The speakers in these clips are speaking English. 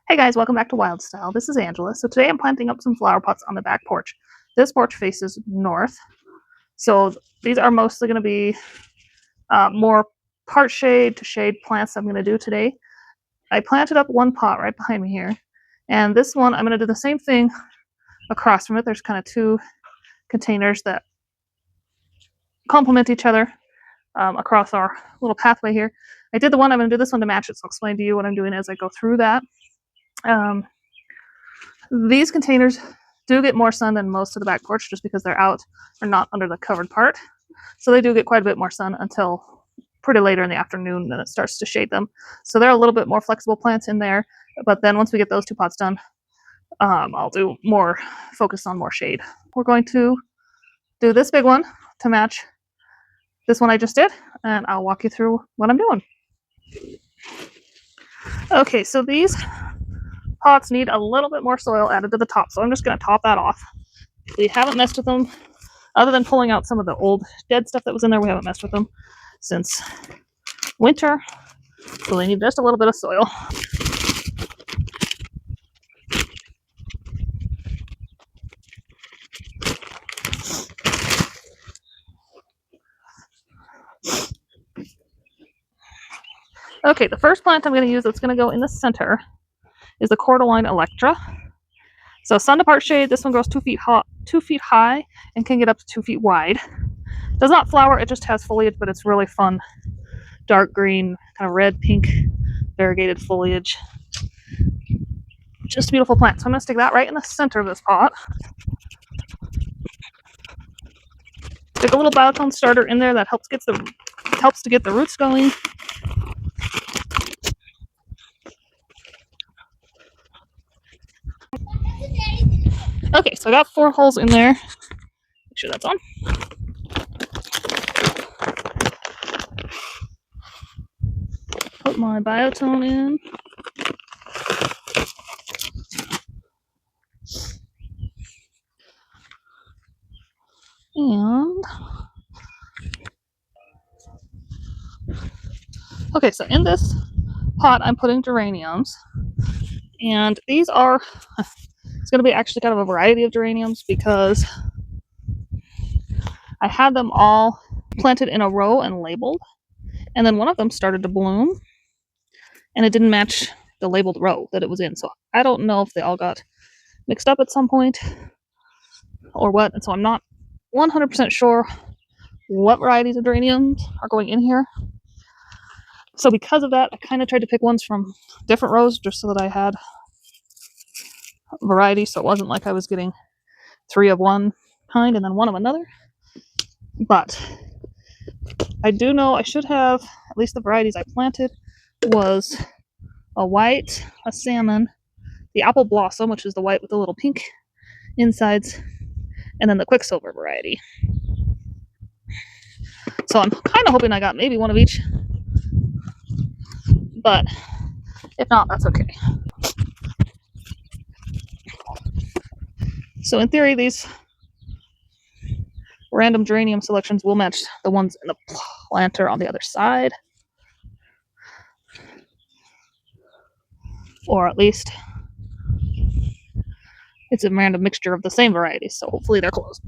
Hey guys, welcome back to Wild Style. This is Angela. So today I'm planting up some flower pots on the back porch. This porch faces north, so these are mostly going to be more part shade to shade plants I'm going to do today. I planted up one pot right behind me here, and this one I'm going to do the same thing across from it. There's kind of two containers that complement each other across our little pathway here. I did the one, I'm going to do this one to match it, so I'll explain to you what I'm doing as I go through that. These containers do get more sun than most of the back porch just because they're out or not under the covered part. So they do get quite a bit more sun until pretty later in the afternoon, then it starts to shade them. So they're a little bit more flexible plants in there. But then once we get those two pots done, I'll do more focus on more shade. We're going to do this big one to match this one I just did, and I'll walk you through what I'm doing. Okay, so these pots need a little bit more soil added to the top, so I'm just going to top that off. We haven't messed with them other than pulling out some of the old dead stuff that was in there. We haven't messed with them since winter, so they need just a little bit of soil. Okay, the first plant I'm going to use that's going to go in the center is the Cordyline Electra. So sun to part shade, this one grows 2 feet high and can get up to 2 feet wide. Does not flower, it just has foliage, but it's really fun. Dark green, kind of red, pink, variegated foliage. Just a beautiful plant. So I'm going to stick that right in the center of this pot. Stick a little biotone starter in there that helps to get the roots going. Okay, so I got 4 holes in there. Make sure that's on. Put my biotone in. And okay, so in this pot I'm putting geraniums, and these are it's going to be actually kind of a variety of geraniums because I had them all planted in a row and labeled, and then one of them started to bloom and it didn't match the labeled row that it was in, so I don't know if they all got mixed up at some point or what, and so I'm not 100% sure what varieties of geraniums are going in here. So because of that, I kind of tried to pick ones from different rows just so that I had variety, so it wasn't like I was getting 3 of one kind and then 1 of another. But I do know I should have, at least the varieties I planted was a white, a salmon, the apple blossom, which is the white with the little pink insides, and then the quicksilver variety. So I'm kind of hoping I got maybe 1 of each, but if not, that's okay. So in theory, these random geranium selections will match the ones in the planter on the other side, or at least it's a random mixture of the same varieties, so hopefully they're close.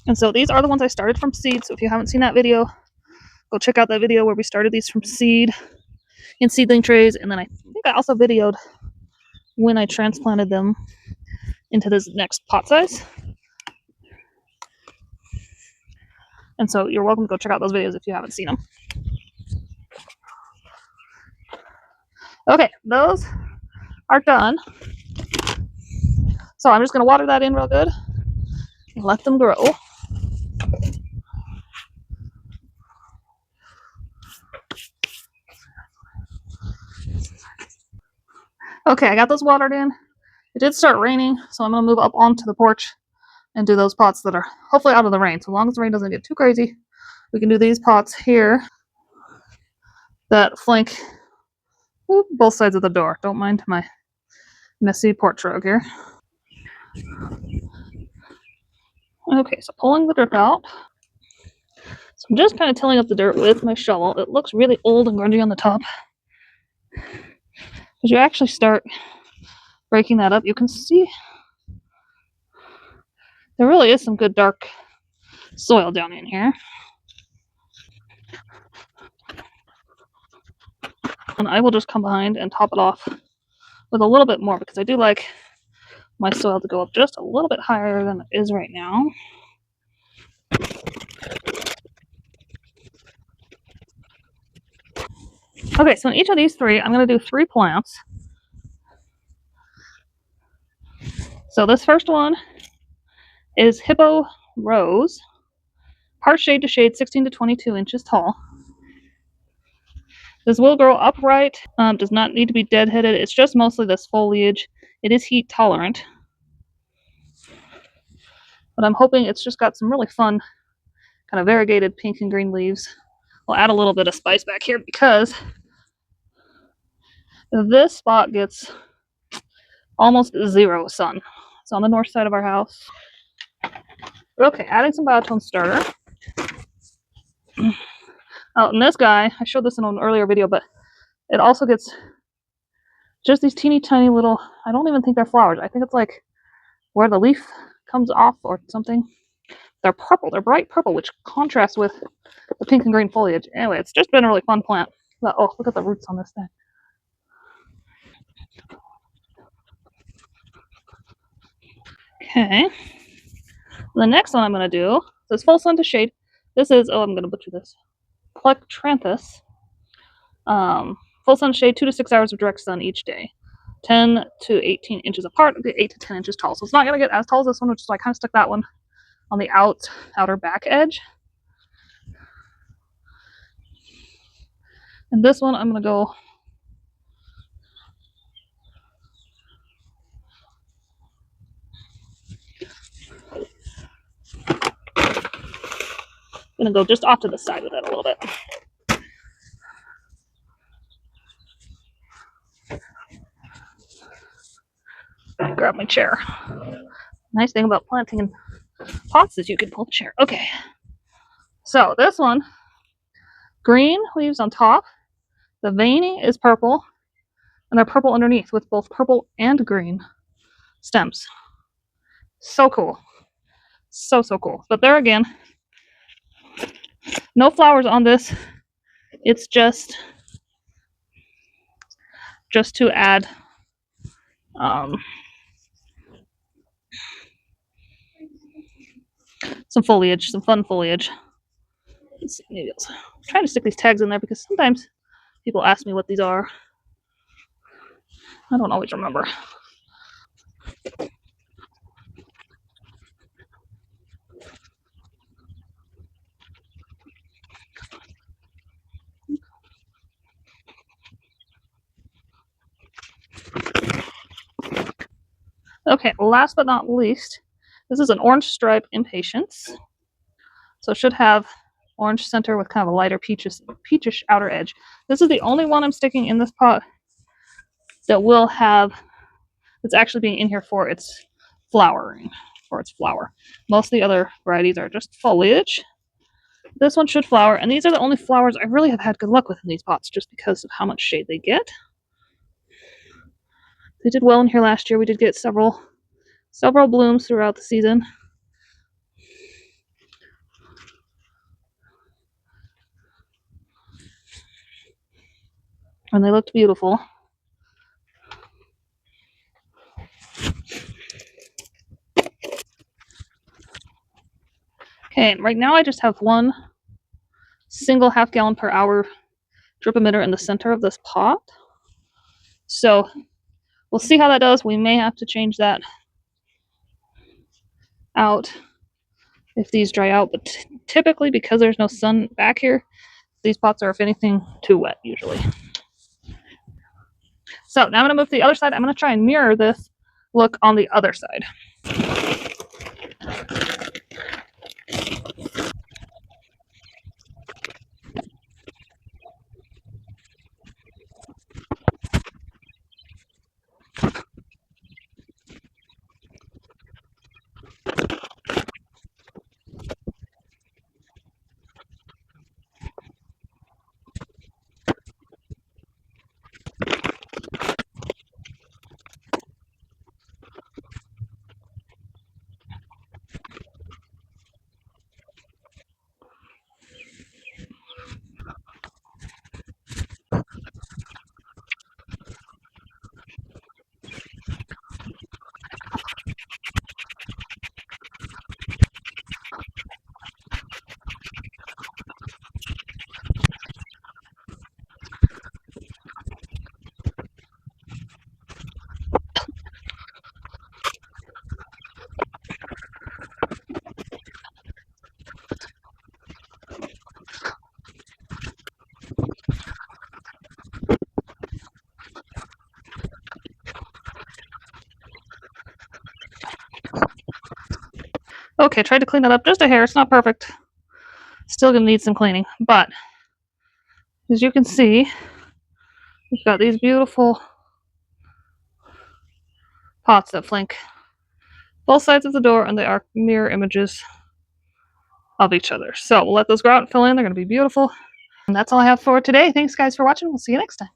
And so these are the ones I started from seed, so if you haven't seen that video, go check out that video where we started these from seed in seedling trays, and then I think I also videoed when I transplanted them into this next pot size. And so you're welcome to go check out those videos if you haven't seen them. Okay, those are done. So I'm just going to water that in real good and let them grow. Okay, I got those watered in. It did start raining, so I'm going to move up onto the porch and do those pots that are hopefully out of the rain. So long as the rain doesn't get too crazy, we can do these pots here that flank Oop, both sides of the door. Don't mind my messy porch rug here. Okay, so pulling the drip out. So I'm just kind of tilling up the dirt with my shovel. It looks really old and grungy on the top. As you actually start breaking that up, you can see there really is some good dark soil down in here. And I will just come behind and top it off with a little bit more because I do like my soil to go up just a little bit higher than it is right now. Okay, so in each of these three, I'm going to do 3 plants. So this first one is Hippo Rose, part shade to shade, 16 to 22 inches tall. This will grow upright, does not need to be deadheaded. It's just mostly this foliage. It is heat tolerant. But I'm hoping it's just got some really fun kind of variegated pink and green leaves. We'll add a little bit of spice back here because this spot gets almost 0 sun. It's on the north side of our house. Okay, adding some Biotone starter. Oh, and this guy, I showed this in an earlier video, but it also gets just these teeny tiny little, I don't even think they're flowers. I think it's like where the leaf comes off or something. They're purple, they're bright purple, which contrasts with the pink and green foliage. Anyway, it's just been a really fun plant. But, oh, look at the roots on this thing. Okay. The next one I'm going to do is full sun to shade. This is, oh, I'm going to butcher this, Plectranthus. Full sun shade, 2 to 6 hours of direct sun each day. 10 to 18 inches apart, 8 to 10 inches tall. So it's not going to get as tall as this one, which is why I kind of stuck that one on the outer back edge. And this one I'm going to go just off to the side with it a little bit. Grab my chair. Nice thing about planting in pots is you can pull the chair. Okay. So this one, green leaves on top. The veining is purple, and they're purple underneath with both purple and green stems. So cool. So cool. But there again, no flowers on this. It's just to add some foliage, some fun foliage. Let's see, maybe I'm trying to stick these tags in there because sometimes people ask me what these are. I don't always remember. Okay, last but not least, this is an orange stripe impatiens. So it should have orange center with kind of a lighter peachish outer edge. This is the only one I'm sticking in this pot that will have, that's actually being in here for its flowering, for its flower. Most of the other varieties are just foliage. This one should flower, and these are the only flowers I really have had good luck with in these pots just because of how much shade they get. They did well in here last year. We did get several blooms throughout the season. And they looked beautiful. Okay, right now I just have one single half-gallon per hour drip emitter in the center of this pot. So we'll see how that does. We may have to change that out if these dry out, but typically because there's no sun back here, these pots are, if anything, too wet usually. So now I'm going to move to the other side. I'm going to try and mirror this look on the other side. Okay, tried to clean that up just a hair. It's not perfect. Still gonna need some cleaning. But as you can see, we've got these beautiful pots that flank both sides of the door, and they are mirror images of each other. So we'll let those grow out and fill in. They're going to be beautiful. And that's all I have for today. Thanks, guys, for watching. We'll see you next time.